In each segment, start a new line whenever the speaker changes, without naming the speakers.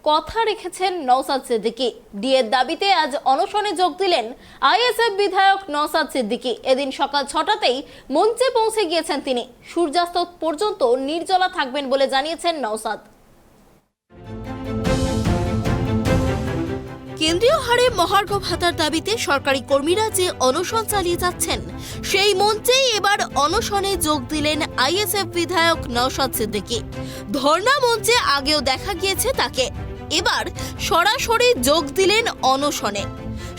কথা রেখেছেন নওশাদ সিদ্দিকী। ডিএর দাবিতে আজ অনশনে যোগ দিলেন আইএসএফ বিধায়ক নওশাদ সিদ্দিকী। এদিন সকাল 6টাতেই মঞ্চে পৌঁছে গিয়েছেন তিনি। সূর্যাস্ত পর্যন্ত নির্জলা থাকবেন বলে জানিয়েছেন নওশাদ। কেন্দ্রীয় হারে মহার্ঘ ভাতার দাবিতে সরকারি কর্মীরা যে অনশন চালিয়ে যাচ্ছেন, সেই মঞ্চেই এবার অনশনে যোগ দিলেন আইএসএফ বিধায়ক নওশাদ সিদ্দিকী। ধর্ণা মঞ্চে আগেও দেখা গিয়েছে তাকে, এবার সরাসরি যোগ দিলেন অনশনে।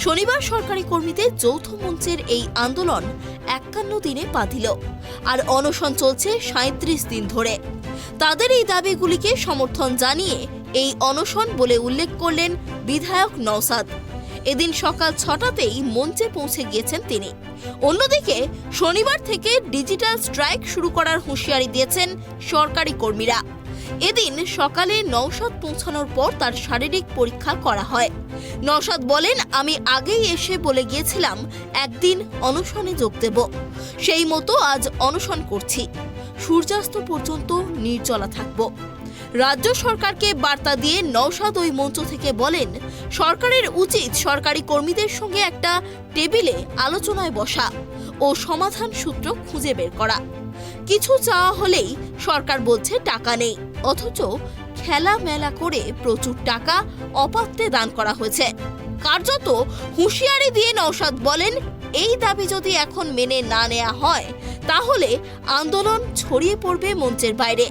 শনিবার সরকারি কর্মীদের যৌথ মঞ্চের এই আন্দোলন 51 দিনে পা দিল, আর অনশন চলছে 37 দিন ধরে। তাদের এই দাবিগুলিকে সমর্থন জানিয়ে এই অনশন বলে উল্লেখ করলেন বিধায়ক নওশাদ। এদিন সকাল 6টাতেই মঞ্চে পৌঁছে গিয়েছেন তিনি। অন্যদিকে শনিবার থেকে ডিজিটাল স্ট্রাইক শুরু করার হুঁশিয়ারি দিয়েছেন সরকারি কর্মীরা। এদিন সকালে নওশাদ পৌঁছানোর পর তার শারীরিক পরীক্ষা করা হয়। নওশাদ বলেন, আমি আগেই এসে বলে গিয়েছিলাম একদিন অনশনে যোগ দেব, সেই মতো আজ অনশন করছি। সূর্যাস্ত পর্যন্ত নির্জলা থাকব। রাজ্য সরকারকে বার্তা দিয়ে নওশাদ ওই মঞ্চ থেকে বলেন, সরকারের উচিত সরকারি কর্মীদের সঙ্গে একটা টেবিলে আলোচনায় বসা ও সমাধান সূত্র খুঁজে বের করা। কিছু চাওয়া হলেই সরকার বলছে টাকা নেই, অথচ খেলা মেলা করে প্রচুর টাকা অপাত্রে দান করা হয়েছে। কার্যত হুঁশিয়ারি দিয়ে নওশাদ বলেন, এই দাবি যদি এখন মেনে না নেওয়া হয় তাহলে আন্দোলন ছড়িয়ে পড়বে মঞ্চের বাইরে।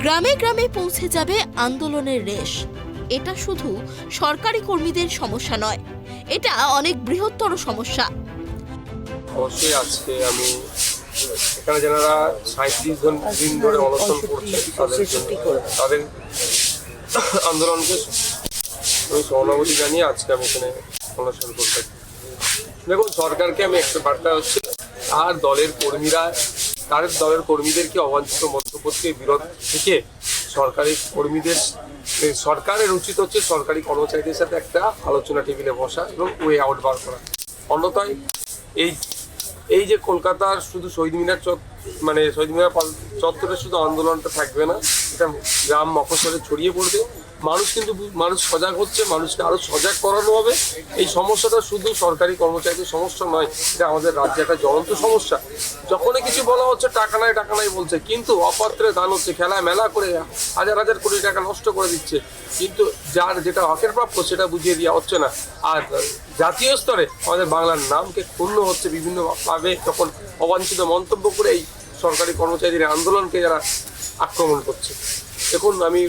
গ্রামে গ্রামে পৌঁছে যাবে আন্দোলনের রেশ। এটা শুধু সরকারি কর্মীদের সমস্যা নয়, এটা অনেক বৃহত্তর সমস্যা।
অবশ্যই আজকে আমি এখানে যারা 37 দিন ধরে অনশন করছে তাদের আন্দোলনকে আমি সহানুভূতি জানিয়ে আজকে আমি এখানে অনশন করতে। দেখুন, সরকারকে আমি একটা বার্তা হচ্ছে, আর দলের কর্মীদেরকে অবাঞ্ছিত মন্তব্য থেকে বিরত থেকে সরকারের উচিত হচ্ছে সরকারি কর্মচারীদের সাথে একটা আলোচনা টেবিলে বসা এবং ওয়ে আউট বার করা। অন্যথায় এই যে কলকাতার শুধু শহীদ মিনার চত্বরে শুধু আন্দোলনটা থাকবে না, এটা গ্রাম মফস্বলে ছড়িয়ে পড়বে। মানুষ সজাগ হচ্ছে, মানুষকে আরো সজাগ করানো হবে। এই সমস্যাটা শুধু সরকারি কর্মচারীদের সমস্যা নয়, এটা আমাদের রাজ্যে একটা জ্বলন্ত সমস্যা। যখনই কিছু বলা হচ্ছে টাকা নাই বলছে, কিন্তু অপাত্রে দান হচ্ছে, খেলায় মেলা করে হাজার হাজার কোটি টাকা নষ্ট করে দিচ্ছে, কিন্তু যার যেটা হকের প্রাপ্য সেটা বুঝিয়ে দেওয়া হচ্ছে না। আর জাতীয় স্তরে আমাদের বাংলার নামকে ক্ষুণ্ণ হচ্ছে বিভিন্নভাবে, যখন অবাঞ্ছিত মন্তব্য করে এই সরকারি কর্মচারীদের আন্দোলনকে যারা আক্রমণ করছে। দেখুন, আমি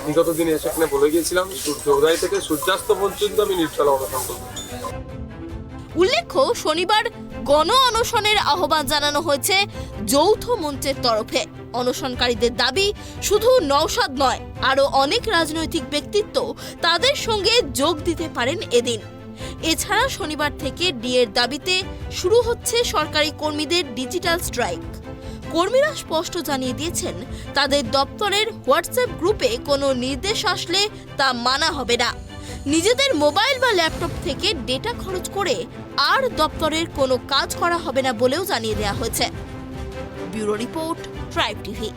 বিগত দিনে সেখানে বলে গিয়েছিলাম, সূর্যোদয় থেকে সূর্যাস্ত পর্যন্ত আমি নির্জলা অনশন করব।
উল্লেখ্য, শনিবার গণ অনশনের আহ্বান জানানো হয়েছে যৌথ মঞ্চের তরফে। অনশনকারীদের দাবি শুধু নওশাদ নয়, আরও অনেক রাজনৈতিক ব্যক্তিত্ব তাদের সঙ্গে যোগ দিতে পারেন এদিন। এছাড়া শনিবার থেকে ডিএর দাবিতে শুরু হচ্ছে সরকারি কর্মীদের ডিজিটাল স্ট্রাইক। কর্মীরা স্পষ্ট জানিয়ে দিয়েছেন, তাদের দপ্তরের হোয়াটসঅ্যাপ গ্রুপে কোনো নির্দেশ আসলে তা মানা হবে না। নিজেদের মোবাইল বা ল্যাপটপ থেকে ডেটা খরচ করে আর দপ্তরের কোনো কাজ করা হবে না বলেও জানিয়ে দেওয়া হয়েছে। Bureau report, tribe TV.